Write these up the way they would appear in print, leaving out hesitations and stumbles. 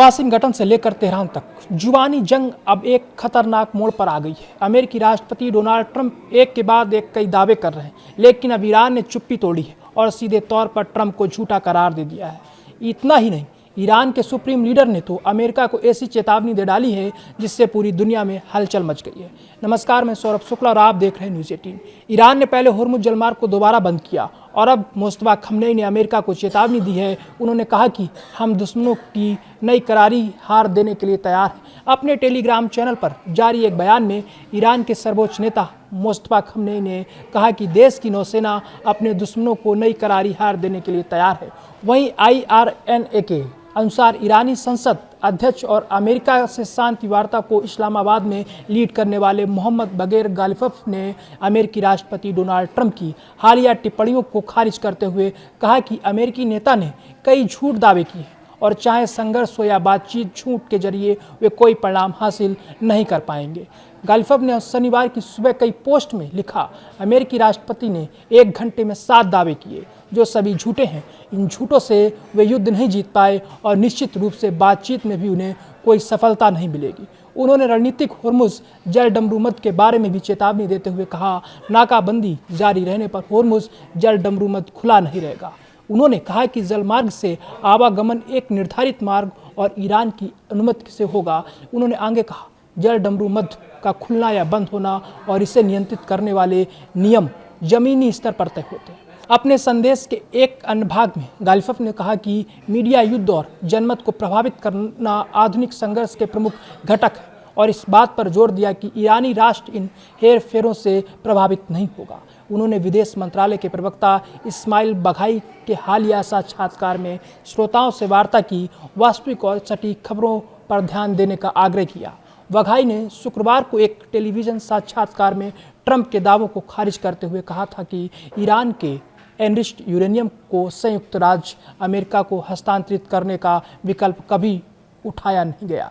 Washington से लेकर Tehran तक जुबानी जंग अब एक खतरनाक मोड़ पर आ गई है। अमेरिकी राष्ट्रपति डोनाल्ड ट्रंप एक के बाद एक कई दावे कर रहे हैं, लेकिन अब ईरान ने चुप्पी तोड़ी है और सीधे तौर पर ट्रंप को झूठा करार दे दिया है। इतना ही नहीं, ईरान के सुप्रीम लीडर ने तो अमेरिका को ऐसी चेतावनी दे डाली है जिससे पूरी दुनिया में हलचल मच गई है। नमस्कार, मैं सौरभ शुक्ला और आप देख रहे हैं न्यूज़ 18। ईरान ने पहले होर्मुज जलमार्ग को दोबारा बंद किया और अब मुस्तफा खमनेई ने अमेरिका को चेतावनी दी है। उन्होंने कहा कि हम दुश्मनों की नई करारी हार देने के लिए तैयार हैं। अपने टेलीग्राम चैनल पर जारी एक बयान में ईरान के सर्वोच्च नेता मुस्तफा खमनेई ने कहा कि देश की नौसेना अपने दुश्मनों को नई करारी हार देने के लिए तैयार है। वहीं IRNA के अनुसार ईरानी संसद अध्यक्ष और अमेरिका से शांति वार्ता को इस्लामाबाद में लीड करने वाले मोहम्मद बगैर गालिफफ ने अमेरिकी राष्ट्रपति डोनाल्ड ट्रंप की हालिया टिप्पणियों को खारिज करते हुए कहा कि अमेरिकी नेता ने कई झूठ दावे किए और चाहे संघर्ष हो या बातचीत, झूठ के जरिए वे कोई परिणाम हासिल नहीं कर पाएंगे। गालिफफ ने शनिवार की सुबह कई पोस्ट में लिखा, अमेरिकी राष्ट्रपति ने 1 घंटे में 7 दावे किए जो सभी झूठे हैं। इन झूठों से वे युद्ध नहीं जीत पाए और निश्चित रूप से बातचीत में भी उन्हें कोई सफलता नहीं मिलेगी। उन्होंने रणनीतिक होर्मुज जल डमरूमद के बारे में भी चेतावनी देते हुए कहा, नाकाबंदी जारी रहने पर होर्मुज जल डमरूमद खुला नहीं रहेगा। उन्होंने कहा कि जलमार्ग से आवागमन एक निर्धारित मार्ग और ईरान की अनुमति से होगा। उन्होंने आगे कहा, जल डमरूमद का खुलना या बंद होना और इसे नियंत्रित करने वाले नियम जमीनी स्तर पर तय होते हैं। अपने संदेश के एक अन्य भाग में गालिफफ ने कहा कि मीडिया युद्ध और जनमत को प्रभावित करना आधुनिक संघर्ष के प्रमुख घटक है और इस बात पर जोर दिया कि ईरानी राष्ट्र इन हेरफेरों से प्रभावित नहीं होगा। उन्होंने विदेश मंत्रालय के प्रवक्ता इस्माइल बघाई के हालिया साक्षात्कार में श्रोताओं से वार्ता की वास्तविक और सटीक खबरों पर ध्यान देने का आग्रह किया। बघाई ने शुक्रवार को एक टेलीविजन साक्षात्कार में ट्रंप के दावों को खारिज करते हुए कहा था कि ईरान के एनरिच्ड यूरेनियम को संयुक्त राज्य अमेरिका को हस्तांतरित करने का विकल्प कभी उठाया नहीं गया।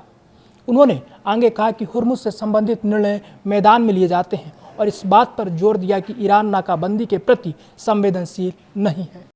उन्होंने आगे कहा कि होर्मुज से संबंधित निर्णय मैदान में लिए जाते हैं और इस बात पर जोर दिया कि ईरान नाकाबंदी के प्रति संवेदनशील नहीं है।